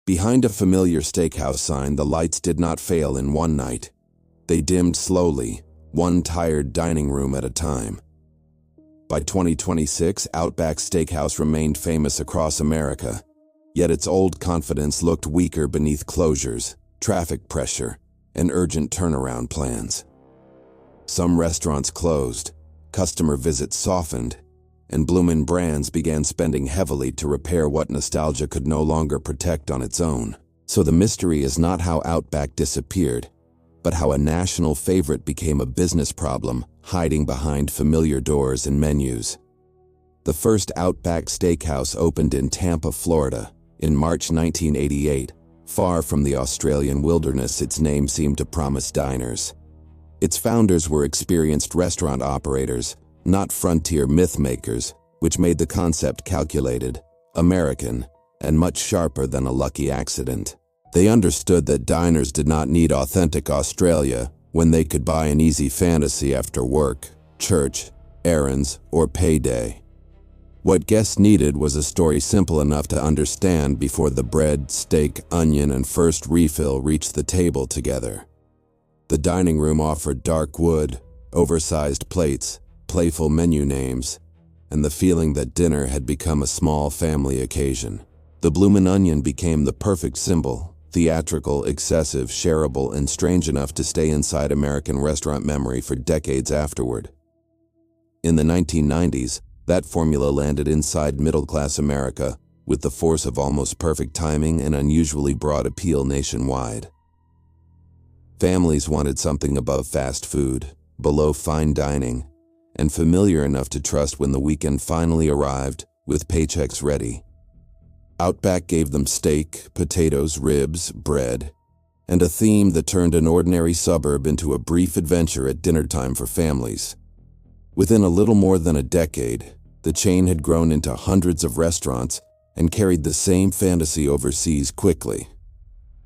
Behind a familiar steakhouse sign, the lights did not fail in one night. They dimmed slowly, one tired dining room at a time. By 2026, Outback Steakhouse remained famous across America, yet its old confidence looked weaker beneath closures, traffic pressure, and urgent turnaround plans. Some restaurants closed, customer visits softened, and Bloomin' Brands began spending heavily to repair what nostalgia could no longer protect on its own. So the mystery is not how Outback disappeared, but how a national favorite became a business problem, hiding behind familiar doors and menus. The first Outback Steakhouse opened in Tampa, Florida, in March 1988. Far from the Australian wilderness its name seemed to promise diners. Its founders were experienced restaurant operators, not frontier myth-makers, which made the concept calculated, American, and much sharper than a lucky accident. They understood that diners did not need authentic Australia when they could buy an easy fantasy after work, church, errands, or payday. What guests needed was a story simple enough to understand before the bread, steak, onion, and first refill reached the table together. The dining room offered dark wood, oversized plates, playful menu names, and the feeling that dinner had become a small family occasion. The Bloomin' Onion became the perfect symbol, theatrical, excessive, shareable, and strange enough to stay inside American restaurant memory for decades afterward. In the 1990s, that formula landed inside middle-class America with the force of almost perfect timing and unusually broad appeal nationwide. Families wanted something above fast food, below fine dining, and familiar enough to trust when the weekend finally arrived with paychecks ready. Outback gave them steak, potatoes, ribs, bread, and a theme that turned an ordinary suburb into a brief adventure at dinner time for families. Within a little more than a decade, the chain had grown into hundreds of restaurants and carried the same fantasy overseas quickly.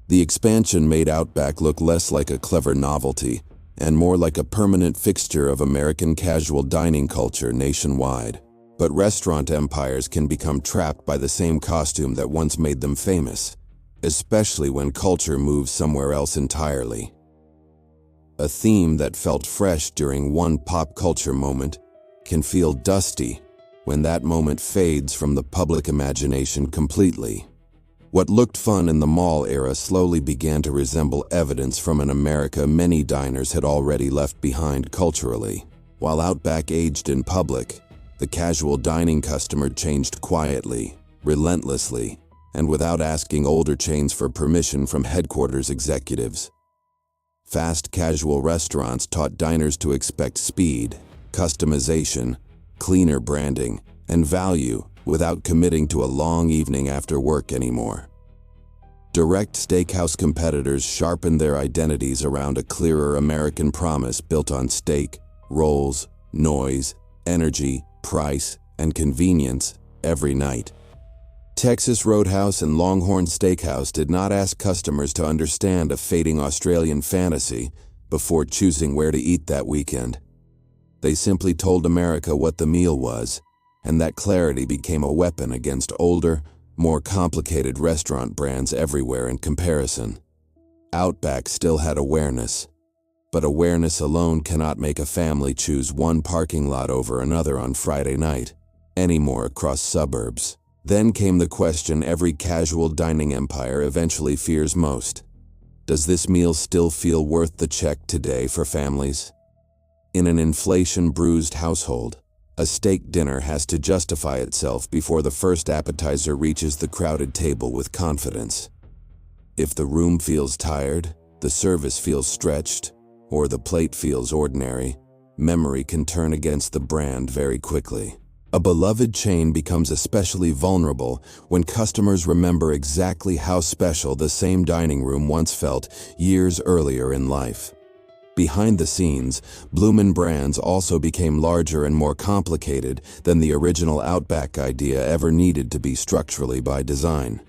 The expansion made Outback look less like a clever novelty and more like a permanent fixture of American casual dining culture nationwide. But restaurant empires can become trapped by the same costume that once made them famous, especially when culture moves somewhere else entirely. A theme that felt fresh during one pop culture moment can feel dusty when that moment fades from the public imagination completely. What looked fun in the mall era slowly began to resemble evidence from an America many diners had already left behind culturally. While Outback aged in public, the casual dining customer changed quietly, relentlessly, and without asking older chains for permission from headquarters executives. Fast casual restaurants taught diners to expect speed, customization, cleaner branding, and value without committing to a long evening after work anymore. Direct steakhouse competitors sharpened their identities around a clearer American promise built on steak, rolls, noise, energy, price, and convenience every night. Texas Roadhouse and Longhorn Steakhouse did not ask customers to understand a fading Australian fantasy before choosing where to eat that weekend. They simply told America what the meal was, and that clarity became a weapon against older, more complicated restaurant brands everywhere in comparison. Outback still had awareness, but awareness alone cannot make a family choose one parking lot over another on Friday night, anymore across suburbs. Then came the question every casual dining empire eventually fears most. Does this meal still feel worth the check today for families? In an inflation-bruised household, a steak dinner has to justify itself before the first appetizer reaches the crowded table with confidence. If the room feels tired, the service feels stretched, or the plate feels ordinary, memory can turn against the brand very quickly. A beloved chain becomes especially vulnerable when customers remember exactly how special the same dining room once felt years earlier in life. Behind the scenes, Bloomin' Brands also became larger and more complicated than the original Outback idea ever needed to be structurally by design.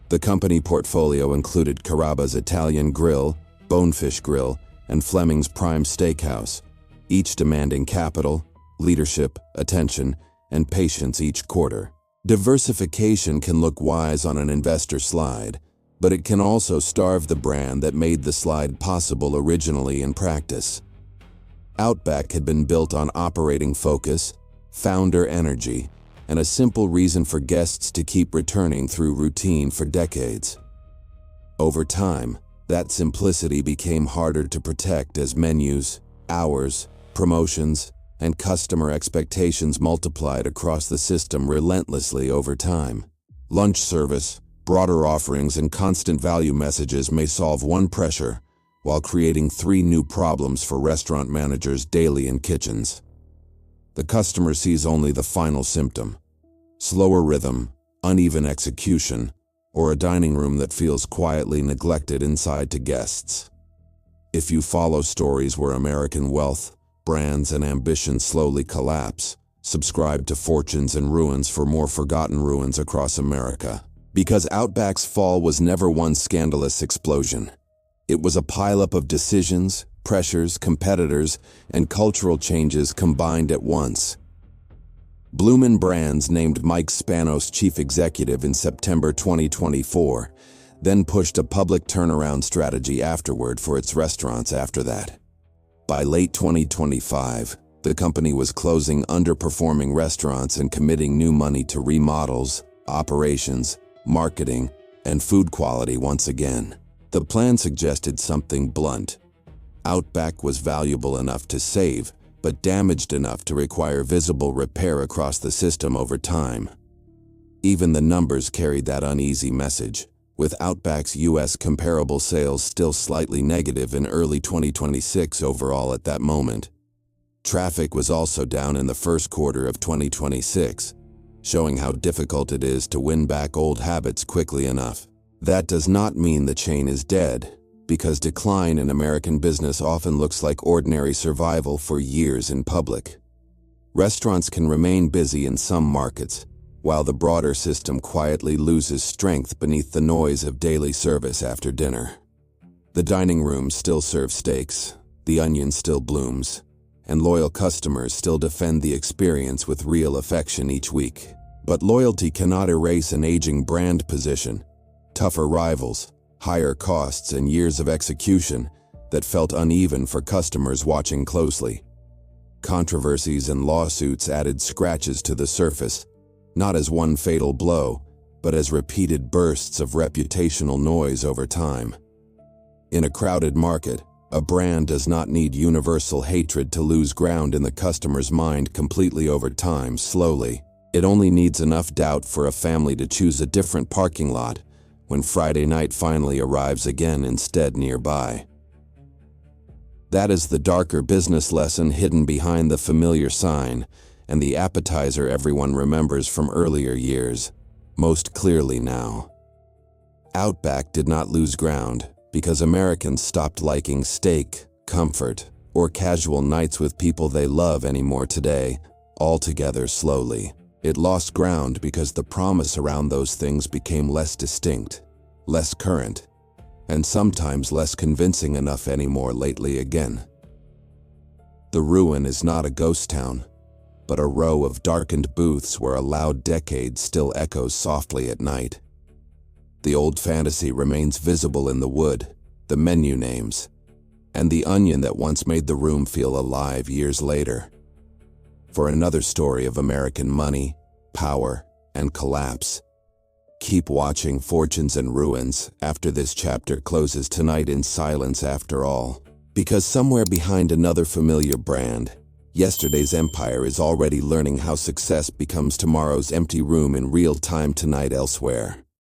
The company portfolio included Carrabba's Italian Grill, Bonefish Grill, and Fleming's Prime Steakhouse, each demanding capital, leadership, attention, and patience each quarter. Diversification can look wise on an investor slide, but it can also starve the brand that made the slide possible originally in practice. Outback had been built on operating focus, founder energy, and a simple reason for guests to keep returning through routine for decades. Over time, that simplicity became harder to protect as menus, hours, promotions, and customer expectations multiplied across the system relentlessly over time. Lunch service, broader offerings, and constant value messages may solve one pressure, while creating 3 new problems for restaurant managers daily in kitchens. The customer sees only the final symptom: slower rhythm, uneven execution, or a dining room that feels quietly neglected inside to guests. If you follow stories where American wealth, brands, and ambition slowly collapse, subscribe to Fortunes and Ruins for more forgotten ruins across America. Because Outback's fall was never one scandalous explosion. It was a pileup of decisions, pressures, competitors, and cultural changes combined at once. Bloomin' Brands named Mike Spanos chief executive in September 2024, then pushed a public turnaround strategy afterward for its restaurants after that. By late 2025, the company was closing underperforming restaurants and committing new money to remodels, operations, marketing, and food quality once again. The plan suggested something blunt. Outback was valuable enough to save, but damaged enough to require visible repair across the system over time. Even the numbers carried that uneasy message, with Outback's U.S. comparable sales still slightly negative in early 2026 overall at that moment. Traffic was also down in the first quarter of 2026, showing how difficult it is to win back old habits quickly enough. That does not mean the chain is dead, because decline in American business often looks like ordinary survival for years in public. Restaurants can remain busy in some markets, while the broader system quietly loses strength beneath the noise of daily service after dinner. The dining rooms still serve steaks, the onion still blooms, and loyal customers still defend the experience with real affection each week. But loyalty cannot erase an aging brand position, tougher rivals, higher costs, and years of execution that felt uneven for customers watching closely. Controversies and lawsuits added scratches to the surface, not as one fatal blow, but as repeated bursts of reputational noise over time. In a crowded market, a brand does not need universal hatred to lose ground in the customer's mind completely over time. Slowly, it only needs enough doubt for a family to choose a different parking lot when Friday night finally arrives again instead nearby. That is the darker business lesson hidden behind the familiar sign, and the appetizer everyone remembers from earlier years, most clearly now. Outback did not lose ground because Americans stopped liking steak, comfort, or casual nights with people they love anymore today, altogether slowly. It lost ground because the promise around those things became less distinct, less current, and sometimes less convincing enough anymore lately again. The ruin is not a ghost town, but a row of darkened booths where a loud decade still echoes softly at night. The old fantasy remains visible in the wood, the menu names, and the onion that once made the room feel alive years later. For another story of American money, power, and collapse, keep watching Fortunes and Ruins after this chapter closes tonight in silence after all, because somewhere behind another familiar brand, yesterday's empire is already learning how success becomes tomorrow's empty room in real time tonight elsewhere.